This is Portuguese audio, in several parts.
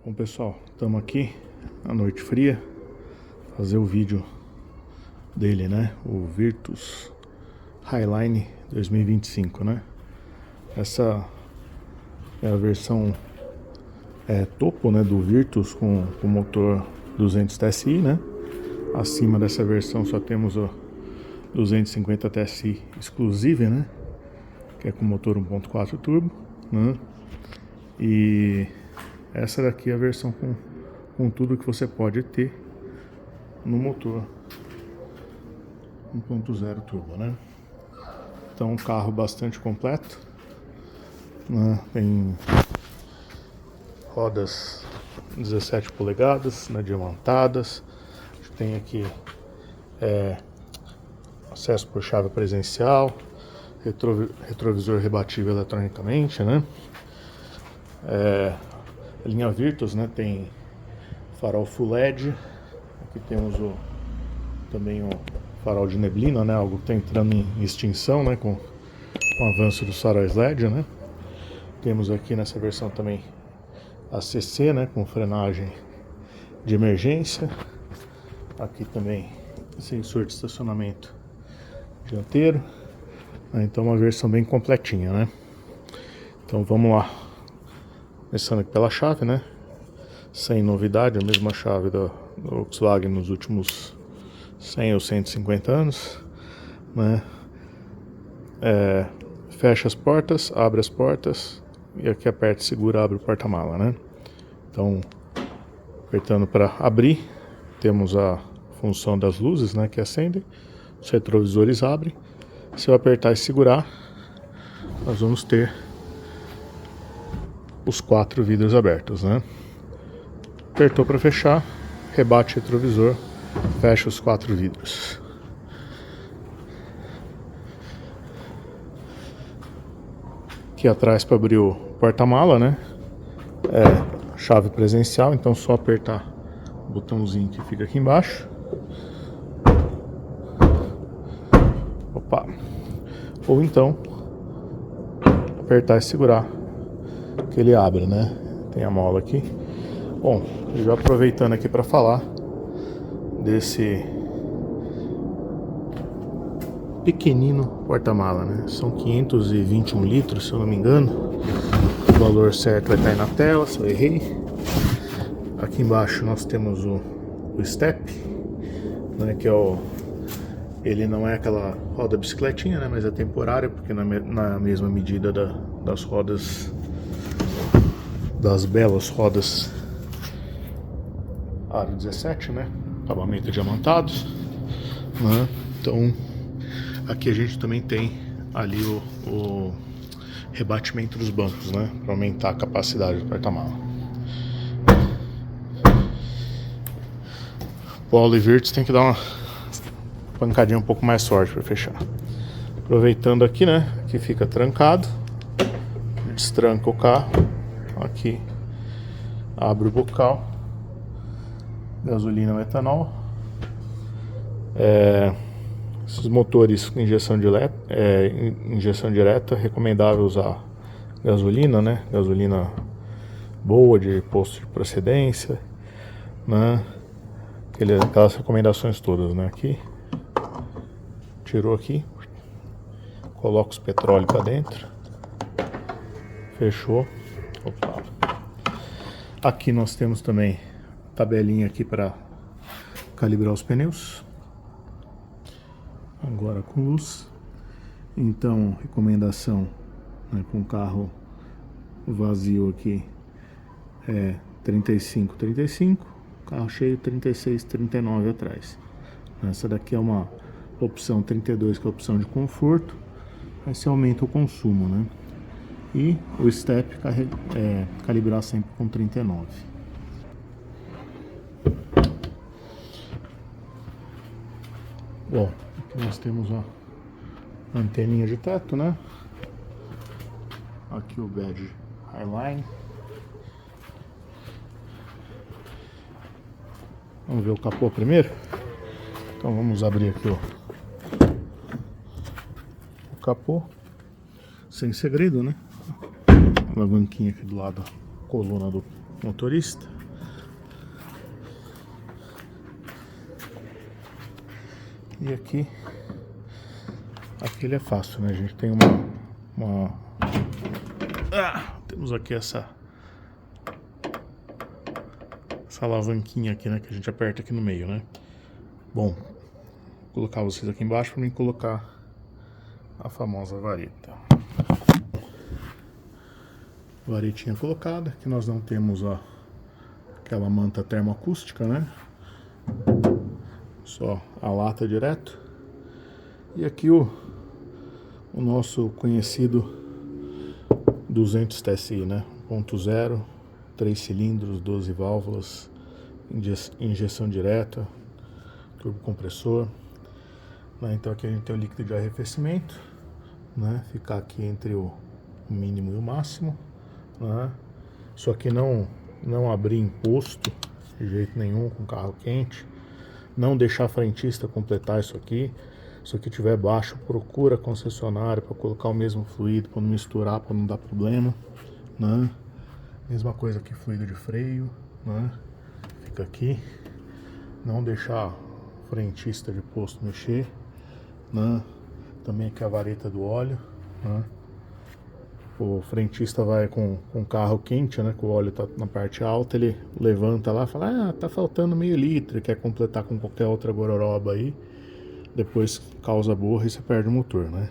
Bom pessoal, estamos aqui à noite fria, fazer o vídeo dele, né? O Virtus Highline 2025, né? Essa é a versão topo, né, do Virtus com motor 200 TSI, né? Acima dessa versão só temos o 250 TSI Exclusive, né? Que é com motor 1.4 turbo, né? E essa daqui é a versão com tudo que você pode ter no motor 1.0 turbo, né? Então um carro bastante completo, né? Tem rodas 17 polegadas, né, diamantadas. Tem aqui acesso por chave presencial, retrovisor rebatível eletronicamente, né? A linha Virtus, né, tem farol Full LED. Aqui temos também o farol de neblina, né, algo que está entrando em extinção, né, com o avanço dos faróis LED, né. Temos aqui nessa versão também ACC, né, com frenagem de emergência. Aqui também sensor de estacionamento dianteiro, né, então uma versão bem completinha, né. Então vamos lá. Começando aqui pela chave, né? Sem novidade, a mesma chave do Volkswagen nos últimos 100 ou 150 anos, né? Fecha as portas, abre as portas e aqui aperta e segura, abre o porta-mala, né? Então, apertando para abrir, temos a função das luzes, né, que acendem, os retrovisores abrem. Se eu apertar e segurar, nós vamos ter os 4 vidros abertos, né? Apertou para fechar, rebate o retrovisor, fecha os 4 vidros. Aqui atrás para abrir o porta-mala, né? Chave presencial, então só apertar o botãozinho que fica aqui embaixo. Opa! Ou então apertar e segurar que ele abre, né? Tem a mola aqui. Bom, já aproveitando aqui para falar desse pequenino porta-mala, né? São 521 litros, se eu não me engano. O valor certo vai estar aí na tela, se eu errei. Aqui embaixo nós temos o step, né? Que é ele não é aquela roda bicicletinha, né? Mas é temporária, porque na mesma medida das rodas, das belas rodas Aro 17, né? Acabamento diamantado, né? Então aqui a gente também tem ali o rebatimento dos bancos, né? Para aumentar a capacidade do porta-mala. Polo e Virtus tem que dar uma pancadinha um pouco mais forte para fechar. Aproveitando aqui, né? Aqui fica trancado, destranca o carro. Aqui abre o bocal, gasolina ou etanol. Esses motores com injeção direta, recomendável usar gasolina, né? Gasolina boa, de posto de procedência, né? Aquelas recomendações todas, né? Aqui, tirou aqui, coloca os petróleo para dentro, fechou. Opa. Aqui nós temos também tabelinha aqui para calibrar os pneus. Agora com luz. Então, recomendação, né, com o carro vazio aqui é 35, carro cheio 36,39 atrás. Essa daqui é uma opção 32, que é a opção de conforto. Aí você aumenta o consumo, né? E o step calibrar sempre com 39. Bom, aqui nós temos a anteninha de teto, né? Aqui o badge Highline. Vamos ver o capô primeiro? Então vamos abrir aqui o capô. Sem segredo, né? Alavanquinha aqui do lado, coluna motorista. E aqui ele é fácil, né? A gente tem temos aqui essa alavanquinha aqui, né? Que a gente aperta aqui no meio, né? Bom, vou colocar vocês aqui embaixo para mim colocar a famosa vareta. Varetinha colocada, que nós não temos aquela manta termoacústica, né? Só a lata direto. E aqui o nosso conhecido 200 TSI, né? 1.0, 3 cilindros, 12 válvulas, injeção direta, turbo compressor, né? Então aqui a gente tem o líquido de arrefecimento, né? Ficar aqui entre o mínimo e o máximo, né? Isso aqui não abrir imposto de jeito nenhum com carro quente. Não deixar a frentista completar isso aqui. Se aqui tiver baixo, procura concessionária para colocar o mesmo fluido, para não misturar, para não dar problema, né? Mesma coisa aqui, fluido de freio, né? Fica aqui. Não deixar a frentista de posto mexer, né? Também aqui a vareta do óleo, né? O frentista vai com o carro quente, né? Que o óleo tá na parte alta, ele levanta lá e fala: tá faltando meio litro, quer completar com qualquer outra gororoba aí. Depois causa borra e você perde o motor, né?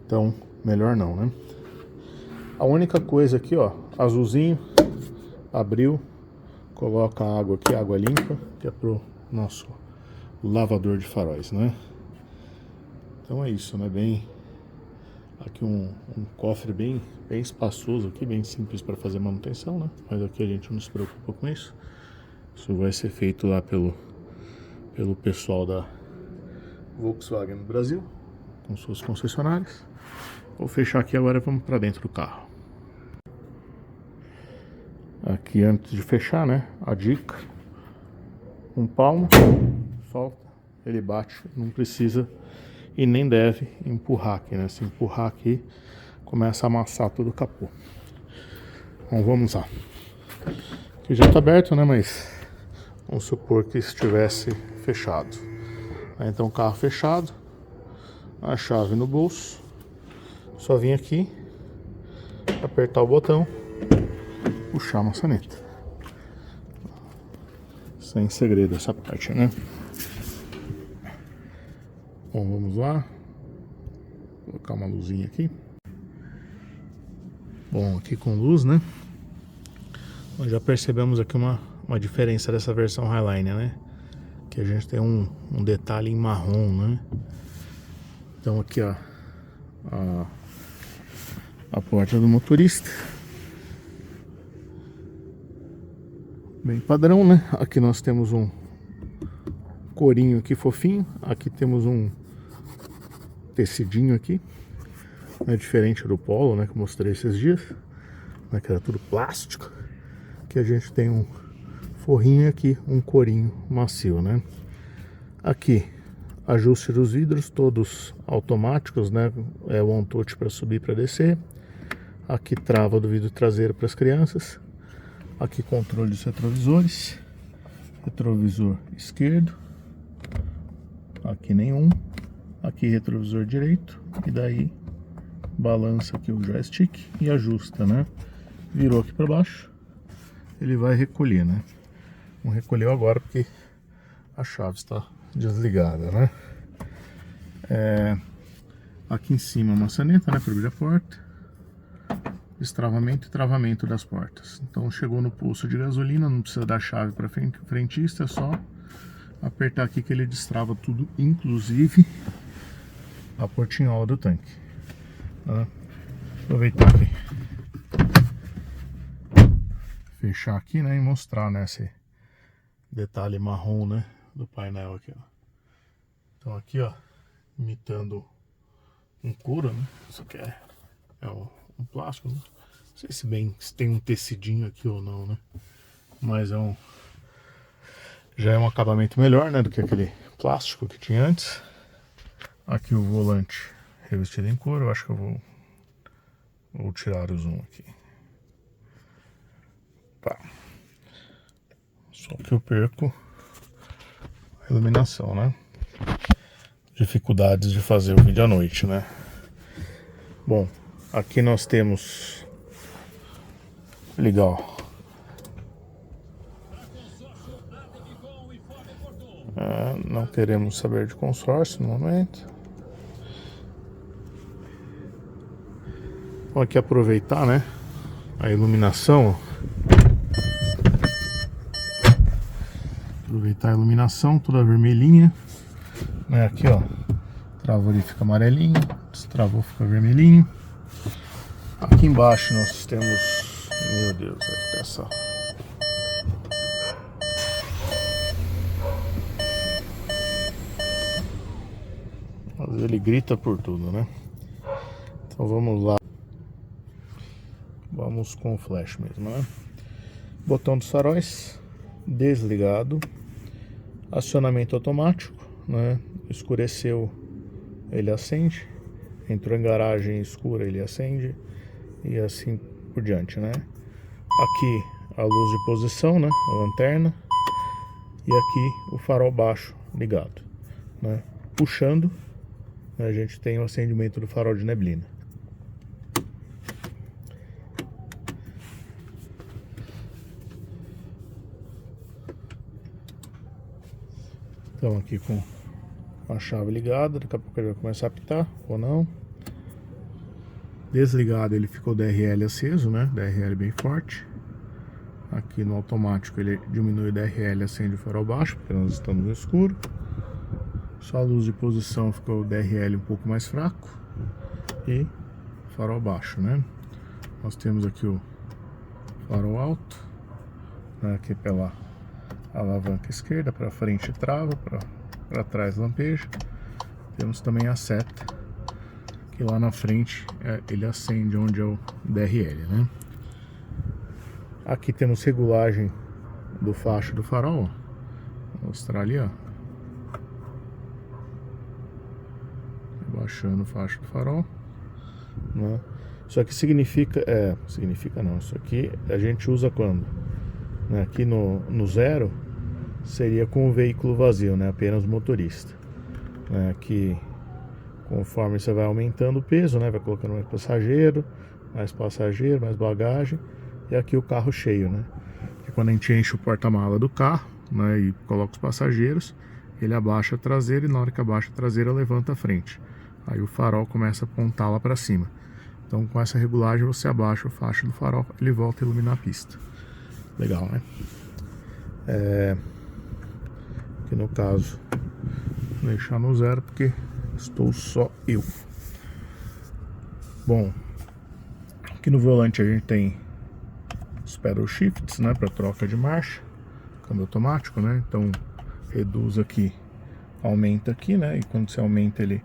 Então, melhor não, né? A única coisa aqui, ó, azulzinho, abriu, coloca a água aqui, água limpa, que é pro nosso lavador de faróis, né? Então é isso, né? Bem, aqui um cofre bem espaçoso aqui, bem simples para fazer manutenção, né? Mas aqui a gente não se preocupa com isso. Isso vai ser feito lá pelo pessoal da Volkswagen no Brasil, com suas concessionárias. Vou fechar aqui agora, vamos para dentro do carro. Aqui antes de fechar, né, a dica: um palmo, solta, ele bate, não precisa e nem deve empurrar aqui, né? Se empurrar aqui, começa a amassar todo o capô. Bom, vamos lá. Aqui já está aberto, né, mas vamos supor que estivesse fechado. Então, carro fechado, a chave no bolso, só vim aqui, apertar o botão, puxar a maçaneta. Sem segredo essa parte, né? Bom, vamos lá. Vou colocar uma luzinha aqui. Bom, aqui com luz, né? Nós já percebemos aqui uma diferença dessa versão Highline, né? Que a gente tem um detalhe em marrom, né? Então aqui, ó, a porta do motorista, bem padrão, né? Aqui nós temos um corinho aqui fofinho, aqui temos um tecidinho aqui, né? Diferente do Polo, né? Que eu mostrei esses dias, né? Que era tudo plástico. Aqui a gente tem um forrinho, aqui um corinho macio, né? Aqui ajuste dos vidros, todos automáticos, né? É o on-touch para subir e para descer. Aqui trava do vidro traseiro para as crianças. Aqui controle dos retrovisores, retrovisor esquerdo, aqui nenhum, aqui retrovisor direito, e daí balança aqui o joystick e ajusta, né? Virou aqui para baixo, ele vai recolher, né? Não recolheu agora porque a chave está desligada, né? Aqui em cima a maçaneta, né, para abrir a porta, destravamento e travamento das portas. Então chegou no posto de gasolina, não precisa dar chave para frentista, é só apertar aqui que ele destrava tudo, inclusive a portinhola do tanque, tá? Aproveitar aqui, fechar aqui, né, e mostrar, né, esse detalhe marrom, né, do painel aqui, ó. Então aqui, ó, imitando um couro, né? Isso aqui é um plástico, né? Não sei se tem um tecidinho aqui ou não, né? Mas já é um acabamento melhor, né, do que aquele plástico que tinha antes. Aqui o volante revestido em couro. Eu acho que eu vou tirar o zoom aqui. Tá. Só que eu perco a iluminação, né? Dificuldades de fazer o vídeo à noite, né? Bom, aqui nós temos... Legal. Não queremos saber de consórcio no momento. Vou aqui aproveitar, né? A iluminação. Aproveitar a iluminação, toda vermelhinha. Né? Aqui, ó. Travou ali, fica amarelinho. Destravou, fica vermelhinho. Aqui embaixo nós temos... Meu Deus, olha essa... Mas ele grita por tudo, né? Então vamos lá. Vamos com o flash mesmo, né? Botão dos faróis desligado. Acionamento automático, né? Escureceu, ele acende. Entrou em garagem escura, ele acende. E assim por diante, né? Aqui a luz de posição, né? A lanterna. E aqui o farol baixo ligado, né? Puxando, a gente tem o acendimento do farol de neblina. Então aqui com a chave ligada, daqui a pouco ele vai começar a apitar ou não. Desligado, ele ficou DRL aceso, né? DRL bem forte. Aqui no automático ele diminui o DRL, acende o farol baixo, porque nós estamos no escuro. Só a luz de posição ficou o DRL um pouco mais fraco. E farol baixo, né? Nós temos aqui o farol alto, né? Aqui pela alavanca esquerda, para frente trava, para trás lampeja. Temos também a seta, que lá na frente ele acende onde é o DRL, né? Aqui temos regulagem do facho do farol, ó. Vou mostrar ali, ó. Baixando o facho do farol, né? Isso aqui significa, significa não, isso aqui a gente usa quando, né? Aqui no zero seria com o veículo vazio, né? Apenas o motorista, né? Aqui, conforme você vai aumentando o peso, né? Vai colocando mais passageiro, mais bagagem. E aqui o carro cheio, né? E quando a gente enche o porta-mala do carro, né? E coloca os passageiros, ele abaixa a traseira e na hora que abaixa a traseira levanta a frente. Aí o farol começa a apontar lá para cima. Então com essa regulagem você abaixa o facho do farol, ele volta a iluminar a pista. Legal, né? Aqui no caso, vou deixar no zero porque estou só eu. Bom, aqui no volante a gente tem os pedal shifts, né, para troca de marcha, câmbio automático, né? Então reduz aqui, aumenta aqui, né? E quando você aumenta ele,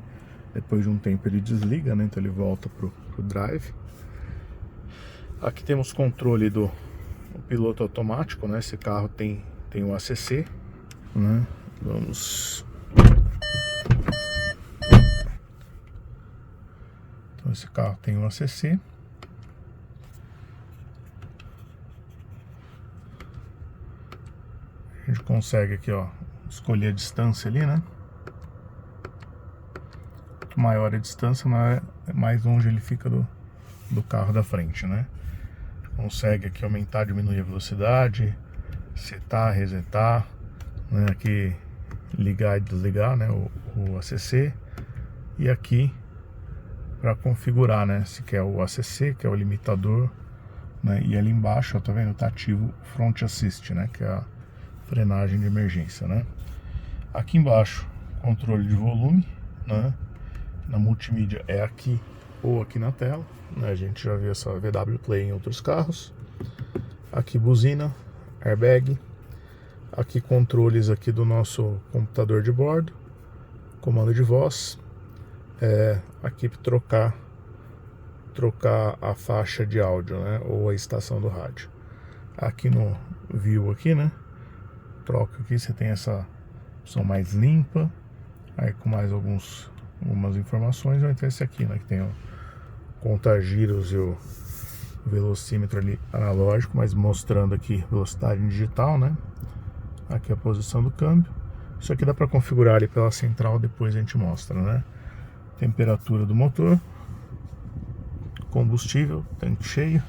depois de um tempo ele desliga, né? Então ele volta pro drive. Aqui temos controle do piloto automático, né? Esse carro tem o ACC, né? Vamos. Então esse carro tem o ACC. A gente consegue aqui, ó, escolher a distância ali, né? Quanto maior a distância, mais longe ele fica do carro da frente, né? A gente consegue aqui aumentar, diminuir a velocidade, setar, resetar, né? Aqui ligar e desligar, né? O ACC. E aqui para configurar, né? Se quer o ACC, que é o limitador, né? E ali embaixo, ó, tá vendo? Tá ativo o Front Assist, né? Que é a frenagem de emergência, né? Aqui embaixo, controle de volume, né? Na multimídia é aqui ou aqui na tela, né? A gente já viu essa VW Play em outros carros. Aqui buzina, airbag. Aqui controles aqui do nosso computador de bordo, comando de voz. Aqui para trocar a faixa de áudio, né? Ou a estação do rádio. Aqui no view aqui, né? Troca aqui, você tem essa opção mais limpa, aí com mais algumas informações. Vai ter esse aqui, né, que tem o conta-giros e o velocímetro ali analógico, mas mostrando aqui velocidade digital, né? Aqui a posição do câmbio. Isso aqui dá para configurar ali pela central, depois a gente mostra, né? Temperatura do motor, combustível, tanque cheio,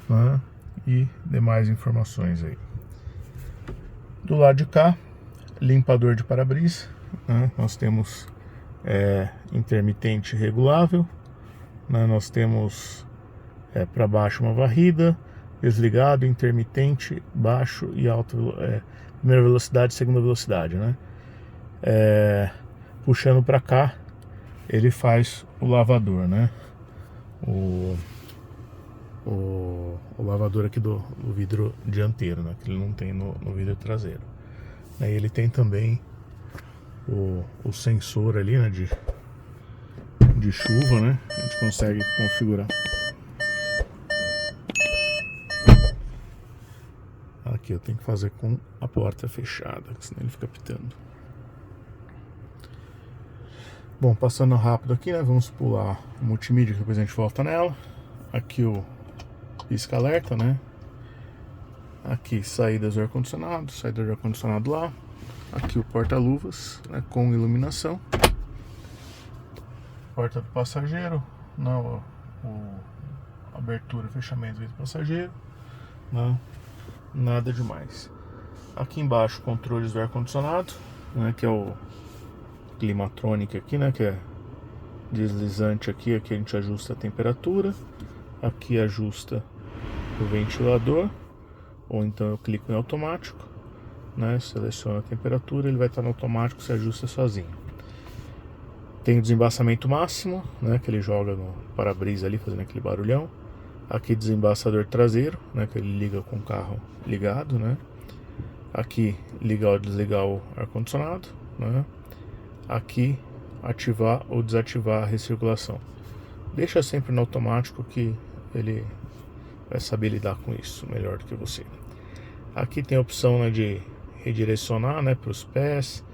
né? E demais informações aí. Do lado de cá, limpador de para-brisa, né? Nós temos intermitente regulável, né? Nós temos para baixo uma varrida, desligado, intermitente, baixo e alto, primeira velocidade, segunda velocidade, né? Puxando para cá, ele faz o lavador, né? O lavador aqui do vidro dianteiro, né? Que ele não tem no vidro traseiro. Aí ele tem também o sensor ali, né? De chuva, né? A gente consegue configurar. Aqui eu tenho que fazer com a porta fechada, senão ele fica pitando. Bom, passando rápido aqui, né? Vamos pular o multimídia, que depois a gente volta nela. Aqui o pisca-alerta, né? Aqui saídas do ar-condicionado, saída do ar-condicionado lá. Aqui o porta-luvas, né? Com iluminação. Porta do passageiro, não, abertura e fechamento do passageiro, não, nada demais. Aqui embaixo controles do ar-condicionado, né? Que é o Climatronic aqui, né? Que é deslizante aqui a gente ajusta a temperatura. Aqui ajusta o ventilador, ou então eu clico em automático, né? Seleciono a temperatura, ele vai estar no automático, se ajusta sozinho. Tem o desembaçamento máximo, né? Que ele joga no para-brisa ali, fazendo aquele barulhão. Aqui desembaçador traseiro, né? Que ele liga com o carro ligado, né? Aqui ligar ou desligar o ar-condicionado, né? Aqui ativar ou desativar a recirculação. Deixa sempre no automático que ele vai saber lidar com isso melhor do que você. Aqui tem a opção, né, de redirecionar, né, para os pés,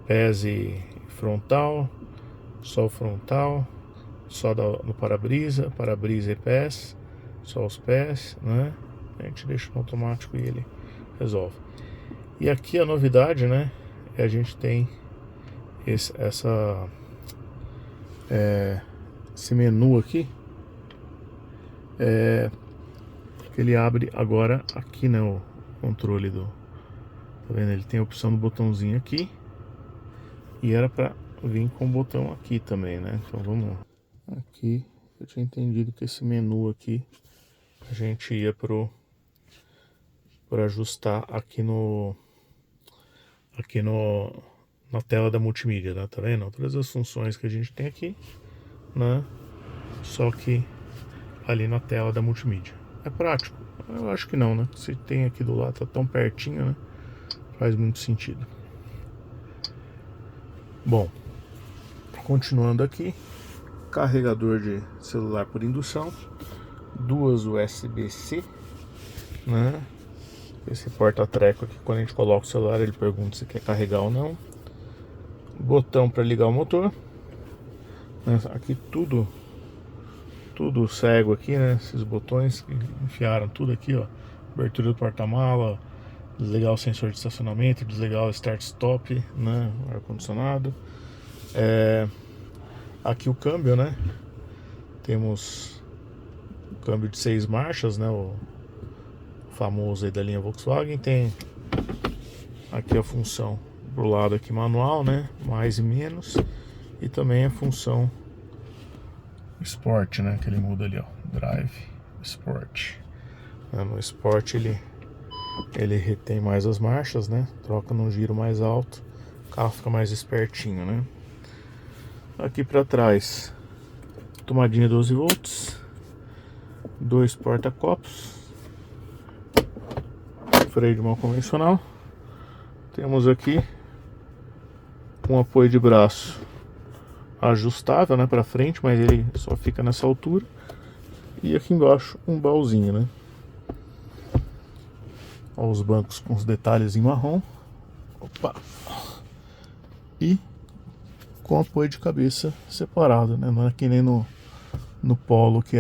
pés e frontal, só o frontal, só no para-brisa, para-brisa e pés, só os pés, né? A gente deixa no automático e ele resolve. E aqui a novidade, né, a gente tem esse menu aqui, que ele abre agora aqui, né, o controle do, tá vendo? Ele tem a opção do botãozinho aqui e era para vir com o botão aqui também, né? Então vamos lá. Aqui eu tinha entendido que esse menu aqui a gente ia para ajustar aqui na tela da multimídia, né? Tá vendo? Todas as funções que a gente tem aqui, né? Só que ali na tela da multimídia. É prático? Eu acho que não, né? Se tem aqui do lado, tá tão pertinho, né? Faz muito sentido. Bom, continuando aqui, carregador de celular por indução, duas USB-C, né? Esse porta-treco aqui, quando a gente coloca o celular, ele pergunta se quer carregar ou não. Botão para ligar o motor, né? Aqui tudo cego aqui, né? Esses botões que enfiaram tudo aqui, ó. Abertura do porta-mala, desligar o sensor de estacionamento, desligar o start-stop, né? O ar-condicionado. Aqui o câmbio, né? Temos o câmbio de 6 marchas, né? O famoso aí da linha Volkswagen. Tem aqui a função pro lado aqui manual, né? Mais e menos. E também a função Sport, né? Que ele muda ali, ó. Drive, Sport. No Sport ele retém mais as marchas, né? Troca num giro mais alto. O carro fica mais espertinho, né? Aqui para trás, tomadinha 12 volts, dois porta-copos, freio de mão convencional. Temos aqui um apoio de braço ajustável, né, para frente, mas ele só fica nessa altura. E aqui embaixo um baúzinho, né? Olha os bancos com os detalhes em marrom. Opa! E com apoio de cabeça separado, né? Não é que nem no Polo que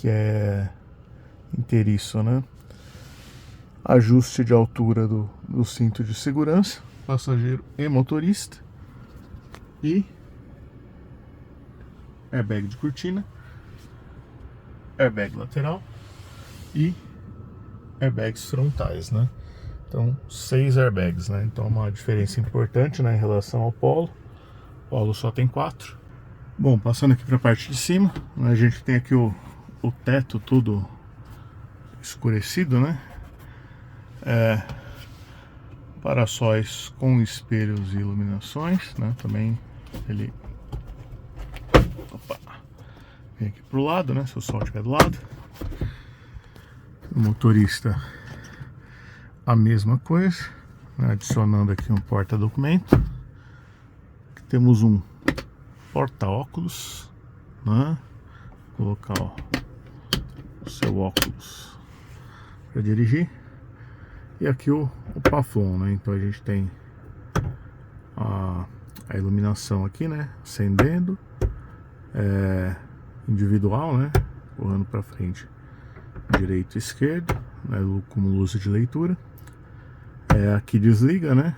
é inteiriço, né? ajuste de altura do cinto de segurança, passageiro e motorista, e airbag de cortina, airbag lateral e airbags frontais, né? Então 6 airbags, né? Então uma diferença importante, né, em relação ao Polo. O Polo só tem 4. Bom, passando aqui para a parte de cima, a gente tem aqui o teto todo escurecido, né? Para-sóis com espelhos e iluminações, né? Também ele vem aqui pro lado, né? Se o sol estiver do lado. O motorista, a mesma coisa, né? Adicionando aqui um porta-documento. Aqui temos um porta-óculos, né? Vou colocar o seu óculos para dirigir. E aqui o Pafon, né? Então a gente tem a iluminação aqui, né? Acendendo, individual, né? Correndo para frente, direito e esquerdo, né? Como luz de leitura. Aqui desliga, né?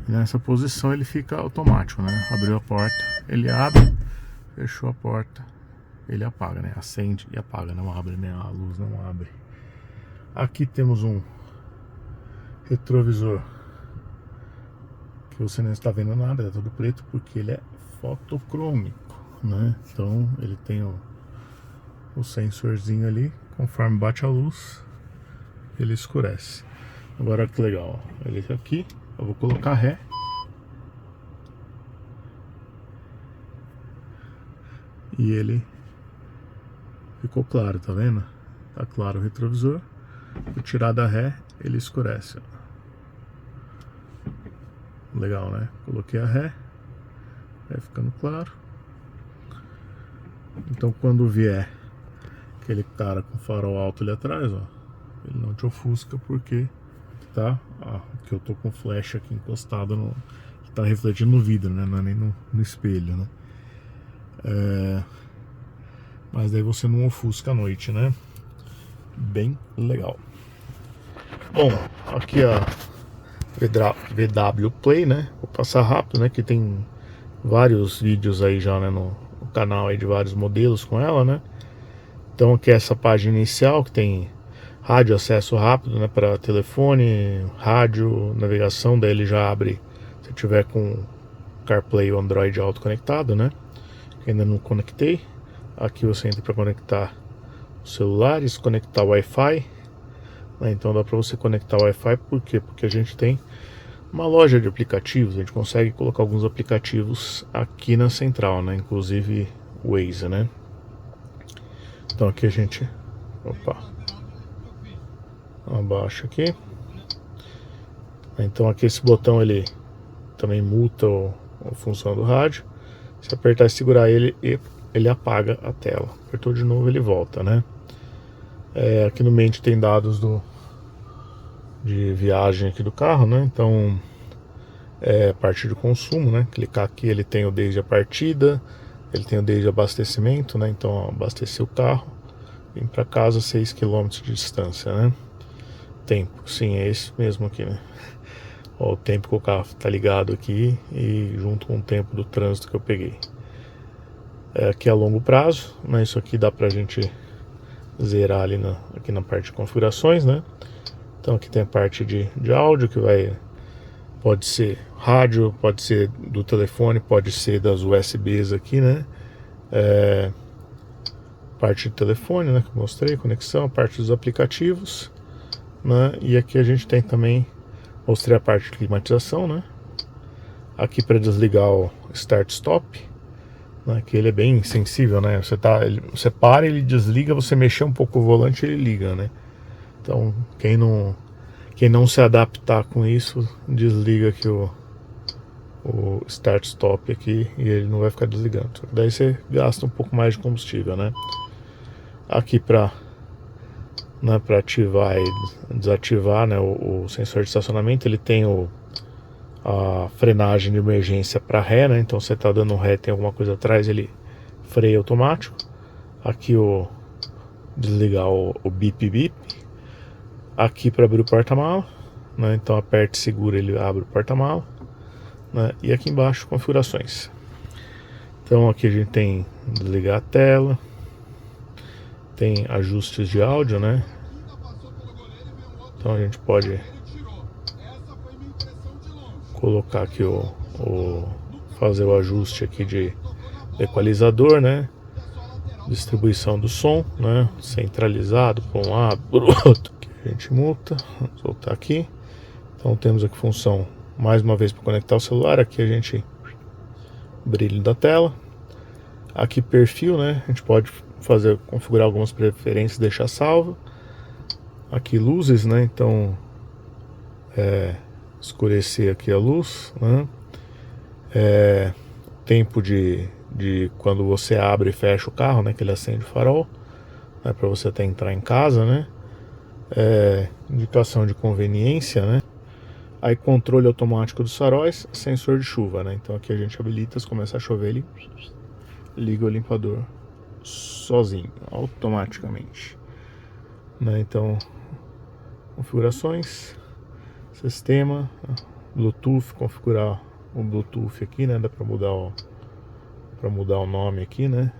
E nessa posição ele fica automático, né? Abriu a porta, ele abre, fechou a porta, ele apaga, né? Acende e apaga, não abre, né? A luz não abre. Aqui temos um retrovisor que você não está vendo nada, é todo preto porque ele é fotocrômico, né? Então ele tem o sensorzinho ali, conforme bate a luz ele escurece. Agora que legal, ó. Ele aqui, eu vou colocar ré e ele ficou claro, tá vendo? Tá claro o retrovisor. Vou tirar da ré, ele escurece, ó. Legal, né? Coloquei a ré, vai ficando claro. Então quando vier aquele cara com farol alto ali atrás, ó, ele não te ofusca porque tá, que eu tô com flash aqui encostado no, que tá refletindo no vidro, né? Não é nem no espelho, né? Mas daí você não ofusca à noite, né? Bem legal. Bom, aqui a VW Play, né? Vou passar rápido, né? Que tem vários vídeos aí já, né? No canal aí de vários modelos com ela, né? Então aqui é essa página inicial que tem rádio, acesso rápido, né? Para telefone, rádio, navegação. Daí ele já abre se tiver com CarPlay ou Android Auto conectado, né? Que ainda não conectei. Aqui você entra para conectar os celulares, conectar o Wi-Fi. Então dá para você conectar o Wi-Fi, por quê? Porque a gente tem uma loja de aplicativos, a gente consegue colocar alguns aplicativos aqui na central, né? Inclusive o Waze, né? Então aqui a gente, abaixa aqui. Então aqui esse botão ele também muta a função do rádio. Se apertar e segurar ele apaga a tela. Apertou de novo, ele volta, né? Aqui no meio tem dados de viagem aqui do carro, né? Então parte de consumo, né? Clicar aqui, ele tem o desde a partida, ele tem o desde abastecimento, né? Então ó, abastecer o carro, vim para casa 6 km de distância, né? Tempo, sim, é esse mesmo aqui, né? Ó, o tempo que o carro tá ligado aqui e junto com o tempo do trânsito que eu peguei. Aqui a longo prazo, né? Isso aqui dá pra gente zerar ali aqui na parte de configurações, né? Então aqui tem a parte de áudio que pode ser rádio, pode ser do telefone, pode ser das USBs aqui, né? Parte de telefone, né? Que eu mostrei, conexão, a parte dos aplicativos, né? E aqui a gente tem também, mostrei a parte de climatização, né? Aqui para desligar o Start Stop, né? Que ele é bem sensível, né? Você para, ele desliga, você mexer um pouco o volante, ele liga, né? Então, quem não se adaptar com isso, desliga aqui o Start Stop aqui e ele não vai ficar desligando. Daí você gasta um pouco mais de combustível, né? Aqui para ativar e desativar, né, o sensor de estacionamento, ele tem a frenagem de emergência para ré, né? Então você tá dando ré, tem alguma coisa atrás, ele freia automático. Aqui desligar o bip bip. aqui para abrir o porta-mala, né? Então aperte e segura, ele abre o porta-mala, né? E aqui embaixo configurações. Então aqui a gente tem desligar a tela, tem ajustes de áudio, né? Então a gente pode colocar aqui fazer o ajuste aqui de equalizador, né? Distribuição do som, né? Centralizado por um lado, por outro, que a gente muta. Vamos voltar aqui. Então temos aqui função, mais uma vez, para conectar o celular. Aqui a gente brilho da tela. Aqui perfil, né? A gente pode configurar algumas preferências, deixar salvo. Aqui luzes, né? Então escurecer aqui a luz, né? Tempo de quando você abre e fecha o carro, né? Que ele acende o farol, né? Para você até entrar em casa, né? Indicação de conveniência, né? Aí controle automático dos faróis, sensor de chuva, né? Então aqui a gente habilita, se começar a chover, ele liga o limpador sozinho, automaticamente, né? Então configurações, sistema, Bluetooth, configurar o Bluetooth aqui, né? Dá para mudar o nome aqui, né?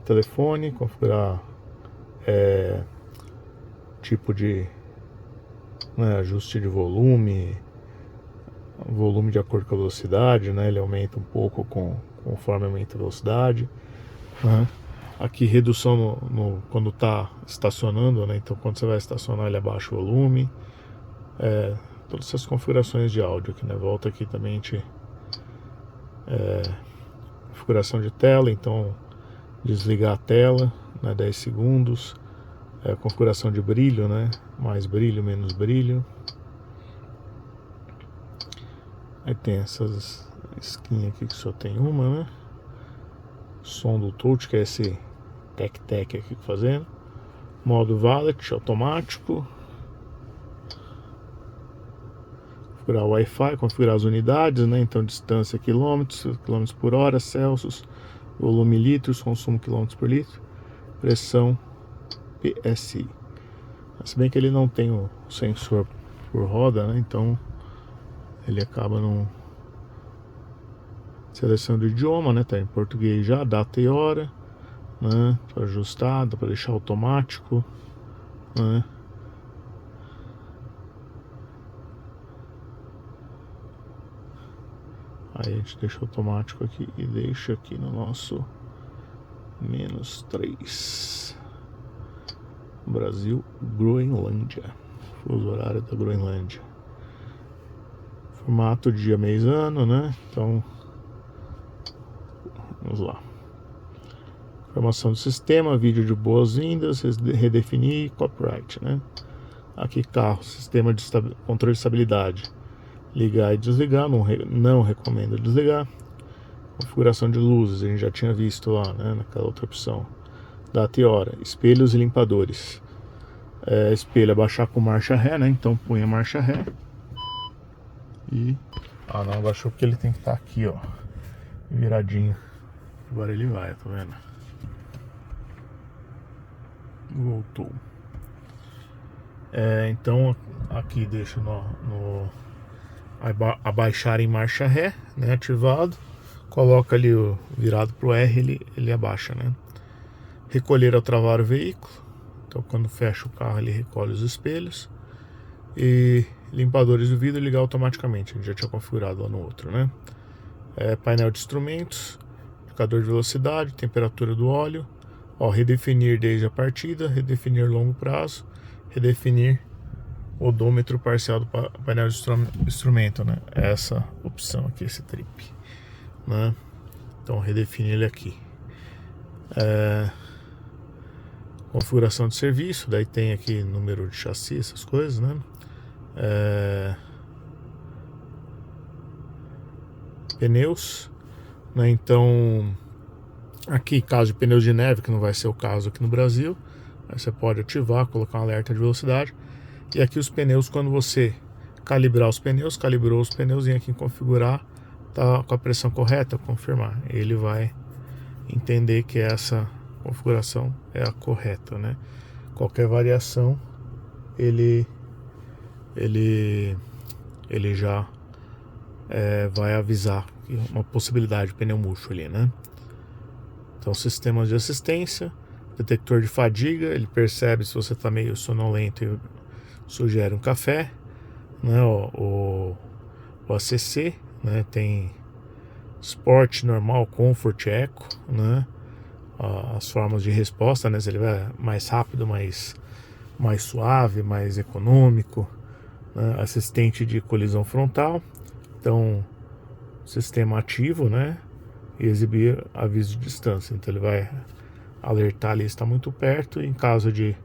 Telefone, configurar tipo de, né, ajuste de volume de acordo com a velocidade, né? Ele aumenta um pouco conforme aumenta a velocidade, né? Aqui redução quando está estacionando, né? Então quando você vai estacionar ele abaixa o volume, todas essas configurações de áudio aqui, né? Volta aqui também a gente configuração de tela, então desligar a tela, né? 10 segundos, configuração de brilho, né? Mais brilho, menos brilho. Aí tem essas skin aqui que só tem uma, né? Som do touch, que é esse tec-tec aqui fazendo. Modo valet automático. Configurar o Wi-Fi, configurar as unidades, né? Então distância quilômetros por hora, Celsius, volume litros, consumo quilômetros por litro, pressão PSI. Se bem que ele não tem o sensor por roda, né? Então ele acaba não seleção do idioma, né? Tá em português já, data e hora, né? Para ajustar, dá para deixar automático, né? Aí a gente deixa automático aqui e deixa aqui no nosso -3. Brasil, Groenlândia, fuso horário da Groenlândia. Formato dia, mês, ano, né? Então vamos lá. Informação do sistema, vídeo de boas-vindas, redefinir copyright, né? Aqui carro, sistema de controle de estabilidade, ligar e desligar, não recomendo desligar. Configuração de luzes, a gente já tinha visto lá, né? Naquela outra opção. Data e hora, espelhos e limpadores. Espelho abaixar com marcha ré, né? Então põe a marcha ré. E não abaixou porque ele tem que estar aqui, ó, viradinho. Agora ele vai, tá vendo? Voltou. Então aqui deixa no abaixar em marcha ré, né? Ativado. Coloca ali o virado pro R, ele abaixa, né? Recolher ao travar o veículo. Então quando fecha o carro ele recolhe os espelhos. E limpadores do vidro ligar automaticamente, a gente já tinha configurado lá no outro, né? Painel de instrumentos, indicador de velocidade, temperatura do óleo, ó, redefinir desde a partida, redefinir longo prazo, redefinir odômetro parcial do painel de instrumento, né? Essa opção aqui, esse trip, né? Então redefinir ele aqui. Configuração de serviço, daí tem aqui número de chassi, essas coisas, né? Pneus, né? Então aqui caso de pneus de neve, que não vai ser o caso aqui no Brasil, aí você pode ativar, colocar um alerta de velocidade. E aqui os pneus, quando você calibrar os pneus, calibrou os pneus, vem aqui em configurar, tá com a pressão correta, confirmar, ele vai entender que essa configuração é a correta, né? Qualquer variação ele já vai avisar uma possibilidade de pneu murcho ali, né? Então, sistemas de assistência, detector de fadiga, ele percebe se você está meio sonolento e sugere um café, né? O ACC, né? Tem Sport, normal, Comfort, Eco, né? As formas de resposta, né? Se ele vai mais rápido, mais suave, mais econômico, né? Assistente de colisão frontal, então sistema ativo, né? E exibir aviso de distância, então ele vai alertar ali, está muito perto, e em caso de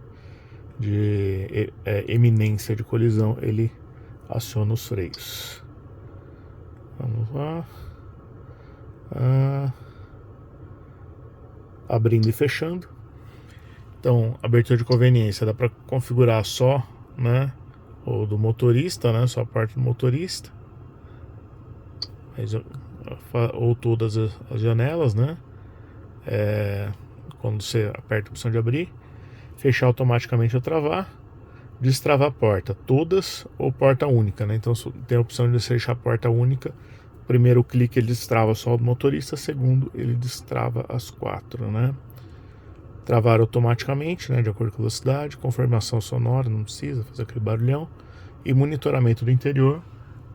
eminência de colisão ele aciona os freios. Vamos lá, abrindo e fechando. Então, abertura de conveniência dá para configurar só, né, ou do motorista, né, só a parte do motorista, ou todas as janelas, né, quando você aperta a opção de abrir, fechar automaticamente ou travar, destravar a porta, todas ou porta única, né, então tem a opção de fechar a porta única. Primeiro clique ele destrava só o motorista, segundo ele destrava as 4, né. Travar automaticamente, né, de acordo com a velocidade, confirmação sonora, não precisa fazer aquele barulhão, e monitoramento do interior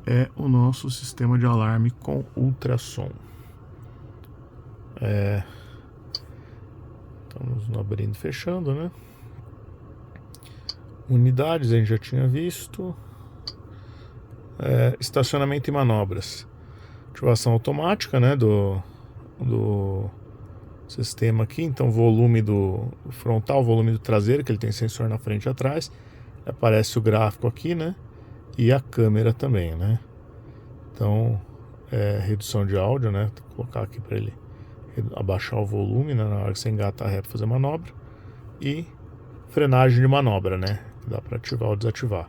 é o nosso sistema de alarme com ultrassom. Estamos abrindo e fechando, né? Unidades a gente já tinha visto. Estacionamento e manobras. Ativação automática, né, do sistema aqui. Então, volume do frontal, volume do traseiro, que ele tem sensor na frente e atrás. Aparece o gráfico aqui, né? E a câmera também, né? Então, redução de áudio, né? Vou colocar aqui para ele abaixar o volume, né, na hora que você engata a ré para fazer manobra. E frenagem de manobra, né? Dá para ativar ou desativar.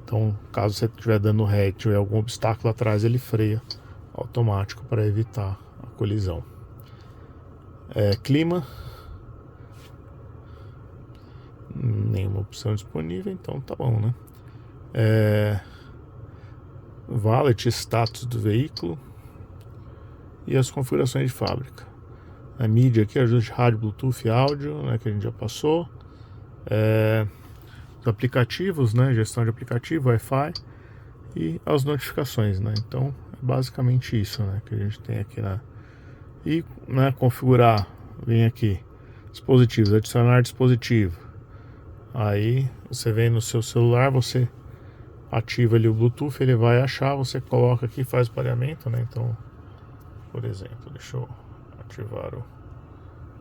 Então, caso você estiver dando ré e tiver algum obstáculo atrás, ele freia automático para evitar a colisão. Clima, nenhuma opção disponível, então tá bom, né? Valet, status do veículo e as configurações de fábrica. A mídia aqui, ajuste de rádio, Bluetooth, áudio, né, que a gente já passou. Os aplicativos, né, gestão de aplicativo, Wi-Fi e as notificações, né? Então é basicamente isso, né, que a gente tem aqui e, né, configurar, vem aqui, dispositivos, adicionar dispositivo. Aí você vem no seu celular, você ativa ali o Bluetooth, ele vai achar, você coloca aqui, faz o pareamento, né? Então, por exemplo, deixa eu ativar o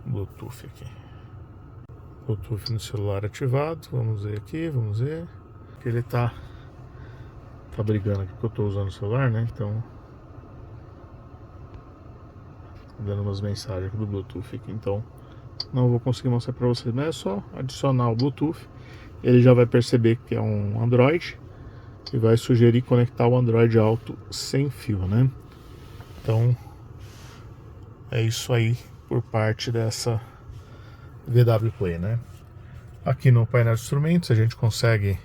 Bluetooth aqui. Bluetooth no celular ativado, vamos ver aqui, vamos ver. Ele tá brigando aqui porque eu tô usando o celular, né? Então, dando umas mensagens aqui do Bluetooth aqui, então não vou conseguir mostrar para vocês, mas é só adicionar o Bluetooth. Ele já vai perceber que é um Android e vai sugerir conectar o Android Auto sem fio, né? Então é isso aí por parte dessa VW Play, né? Aqui no painel de instrumentos a gente consegue,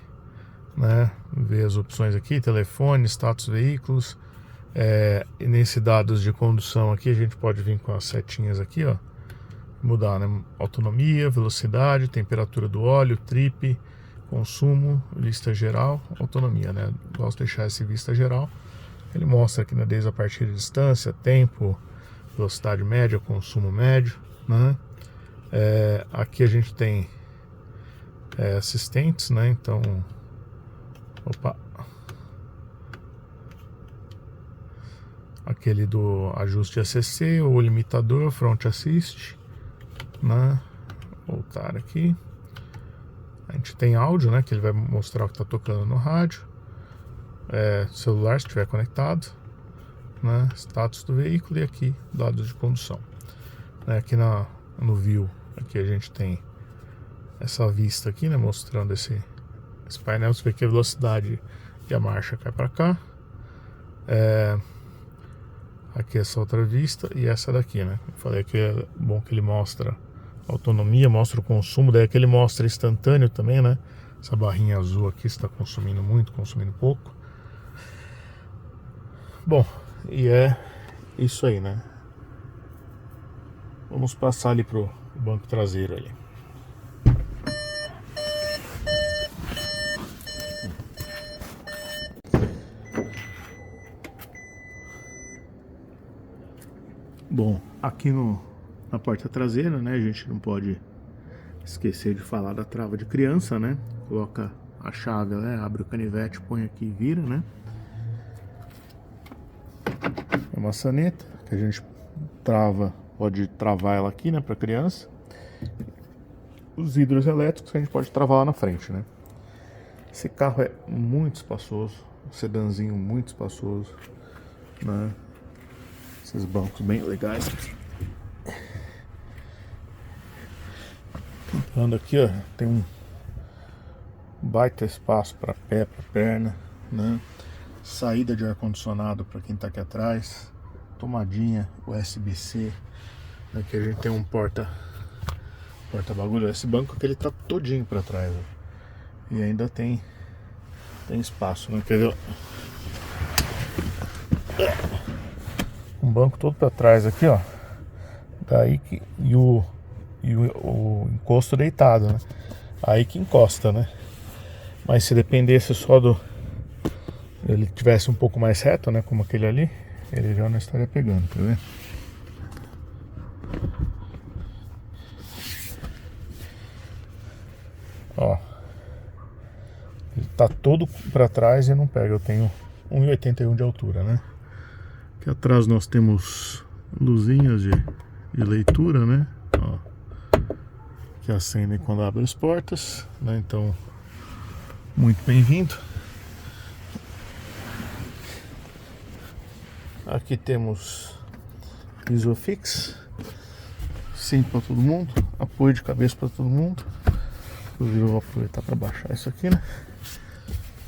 né, ver as opções aqui, telefone, status veículos, e nesse dados de condução aqui a gente pode vir com as setinhas aqui, ó, mudar, né, autonomia, velocidade, temperatura do óleo, trip, consumo, lista geral, autonomia, né? Gosto de deixar esse vista geral. Ele mostra aqui, né, desde a partir de distância, tempo, velocidade média, consumo médio, né? Aqui a gente tem assistentes, né? Então, aquele do ajuste ACC, o limitador, front assist, né? Voltar aqui. A gente tem áudio, né? Que ele vai mostrar o que está tocando no rádio. Celular, se estiver conectado, né? Status do veículo e aqui dados de condução. Aqui no view, aqui a gente tem essa vista aqui, né? Mostrando esse painel. Você vê que a velocidade e a marcha cai para cá. Aqui essa outra vista e essa daqui, né? Eu falei que é bom que ele mostra autonomia, mostra o consumo, daí que ele mostra instantâneo também, né? Essa barrinha azul aqui está consumindo muito, consumindo pouco. Bom, e é isso aí, né? Vamos passar ali pro banco traseiro ali. Bom, aqui na porta traseira, né, a gente não pode esquecer de falar da trava de criança, né? Coloca a chave, né, abre o canivete, põe aqui e vira, né? É uma maçaneta que a gente pode travar ela aqui, né, para criança. Os vidros elétricos que a gente pode travar lá na frente, né? Esse carro é muito espaçoso, um sedanzinho muito espaçoso, né? Esses bancos bem legais. Entrando aqui, ó, tem um baita espaço para pé, para perna, né? Saída de ar condicionado para quem tá aqui atrás, tomadinha USB-C. Aqui a gente tem um porta bagulho. Esse banco aqui ele tá todinho para trás, ó. E ainda tem espaço, né? Quer ver? Um banco todo para trás aqui, ó. Daí que e o encosto deitado, né? Aí que encosta, né? Mas se dependesse só ele tivesse um pouco mais reto, né? Como aquele ali, ele já não estaria pegando, tá vendo? Ó, ele tá todo para trás e não pega. Eu tenho 1,81 de altura, né? Aqui atrás nós temos luzinhas de leitura, né? Ó, que acendem quando abre as portas, né? Então, muito bem-vindo. Aqui temos Isofix, sim para todo mundo, apoio de cabeça para todo mundo. Inclusive eu vou aproveitar para baixar isso aqui, né?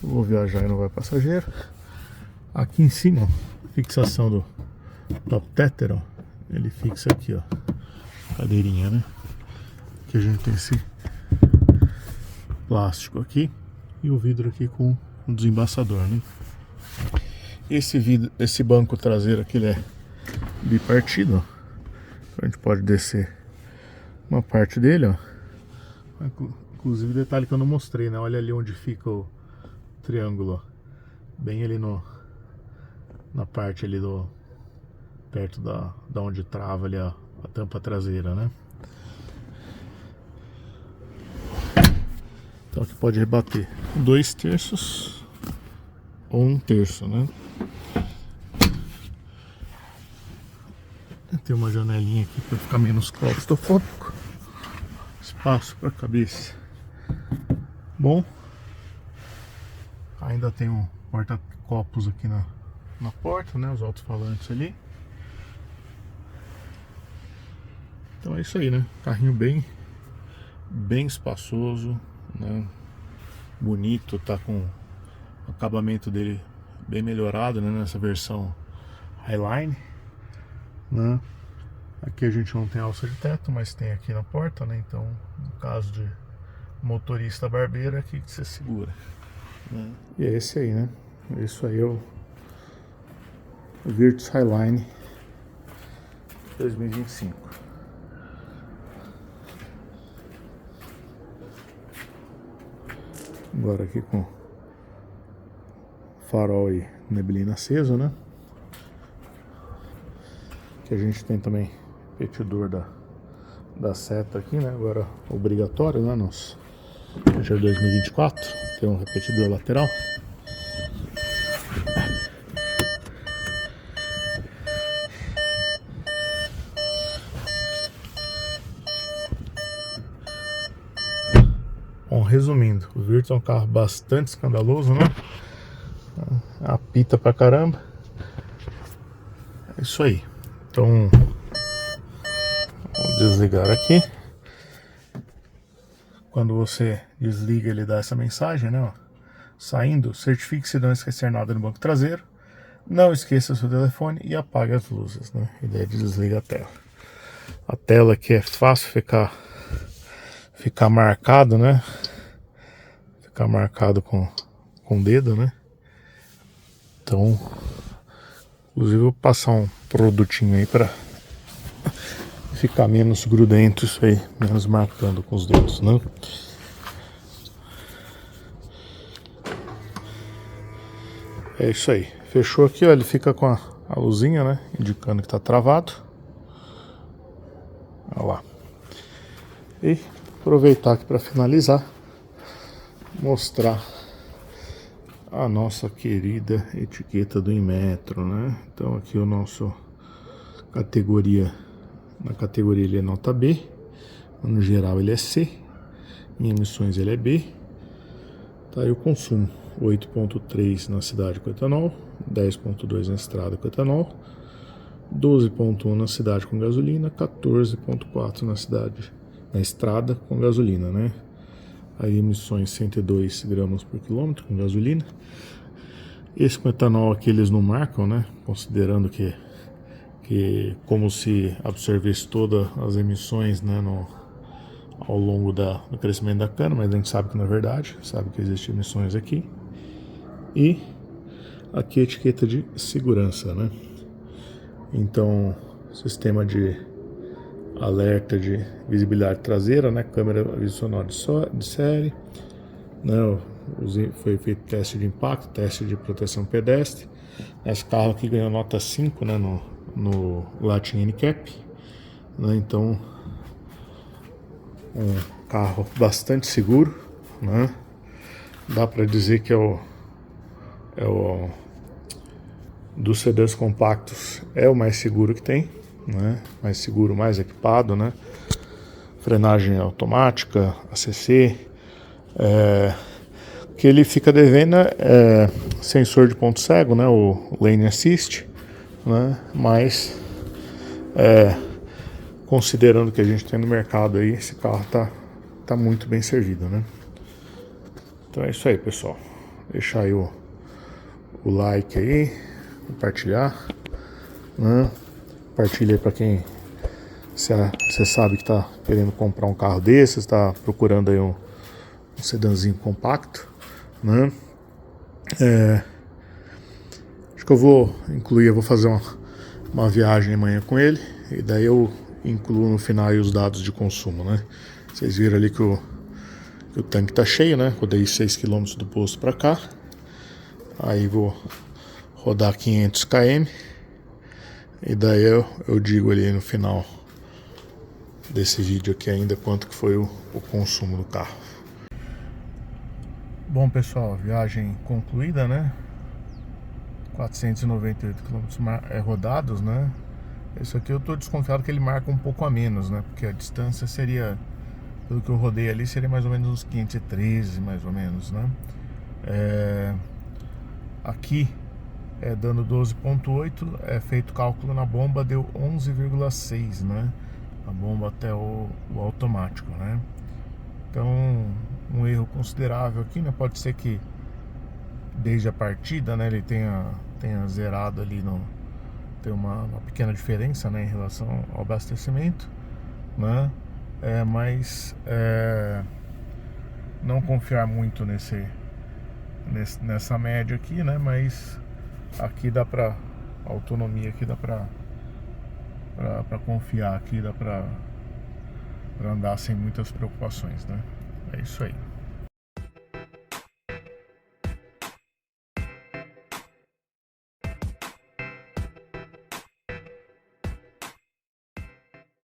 Eu vou viajar e não vai passageiro. Aqui em cima, fixação do top tether, ó. Ele fixa aqui, ó, cadeirinha, né? Aqui a gente tem esse plástico aqui e o vidro aqui com o desembaçador, né? Esse banco traseiro aqui ele é bipartido, ó. A gente pode descer uma parte dele, ó. Inclusive detalhe que eu não mostrei, né? Olha ali onde fica o triângulo, ó. Bem ali na parte ali perto da onde trava ali a tampa traseira, né? Então aqui pode rebater 2/3 ou 1/3, né? Tem uma janelinha aqui para ficar menos claustrofóbico. Espaço para cabeça. Bom, ainda tem um porta-copos aqui na porta, né? Os alto-falantes ali. Então é isso aí, né? Carrinho bem espaçoso, né? Bonito, tá com o acabamento dele bem melhorado, né? Nessa versão Highline, né? Aqui a gente não tem alça de teto, mas tem aqui na porta, né? Então, no caso de motorista barbeiro, é aqui que você segura, né? E é esse aí, né? Isso aí é o Virtus Highline 2025. Agora aqui com farol e neblina aceso, né? Que a gente tem também repetidor da seta aqui, né? Agora obrigatório, né? Nos Ranger 2024 tem um repetidor lateral. Bom, resumindo, o Virtus é um carro bastante escandaloso, né? Apita pra caramba. É isso aí. Então, vou desligar aqui. Quando você desliga, ele dá essa mensagem, né? Ó. Saindo, certifique-se de não esquecer nada no banco traseiro. Não esqueça seu telefone e apague as luzes, né? E daí desliga a tela. A tela aqui é fácil ficar marcado, né? Ficar marcado com o dedo, né? Então, inclusive eu vou passar um produtinho aí para ficar menos grudento isso aí, menos marcando com os dedos, né? É isso aí. Fechou aqui, ó, ele fica com a luzinha, né? Indicando que tá travado. Olha lá. E aproveitar aqui para finalizar, mostrar a nossa querida etiqueta do Inmetro, né? Então aqui o nosso categoria, na categoria ele é nota B, no geral ele é C, em emissões ele é B. Tá aí o consumo, 8,3 na cidade com etanol, 10,2 na estrada com etanol, 12,1 na cidade com gasolina, 14,4 na estrada com gasolina, né? Aí emissões 102 gramas por quilômetro com gasolina. Esse com etanol aqui eles não marcam, né? Considerando que como se absorvesse todas as emissões, né, ao longo do crescimento da cana, mas a gente sabe que não é verdade, sabe que existem emissões aqui. E aqui a etiqueta de segurança, né? Então, sistema de alerta de visibilidade traseira, né? Câmera aviso sonoro de série, né? Foi feito teste de impacto, teste de proteção pedestre. Esse carro aqui ganhou nota 5, né? No Latin NCAP, né? Então, um carro bastante seguro, né? Dá para dizer que é o dos sedãs compactos é o mais seguro que tem, né? Mais seguro, mais equipado, né? Frenagem automática, ACC, que ele fica devendo sensor de ponto cego, né? O Lane Assist, né? Mas considerando que a gente tem no mercado aí, esse carro tá muito bem servido, né? Então é isso aí, pessoal. Deixar aí o like aí, compartilhar, né? Compartilha aí para quem você sabe que tá querendo comprar um carro desse, está procurando aí um sedãzinho compacto, né? Acho que eu vou fazer uma viagem amanhã com ele, e daí eu incluo no final aí os dados de consumo, né? Vocês viram ali que o tanque tá cheio, né? Rodei 6 km do posto para cá. Aí vou rodar 500 km. E daí eu digo ali no final desse vídeo aqui ainda quanto que foi o consumo do carro. Bom, pessoal, viagem concluída, né? 498 km rodados, né? Isso aqui eu tô desconfiado que ele marca um pouco a menos, né? Porque a distância seria, pelo que eu rodei ali, seria mais ou menos uns 513, mais ou menos, né? Aqui, dando 12,8, feito cálculo na bomba, deu 11,6, né? A bomba até o automático, né? Então, um erro considerável aqui, né? Pode ser que desde a partida, né, ele tenha zerado ali, tem uma pequena diferença, né, em relação ao abastecimento, né? Mas não confiar muito nessa média aqui, né? Mas aqui dá pra, a autonomia aqui dá pra confiar aqui, dá pra andar sem muitas preocupações, né? É isso aí.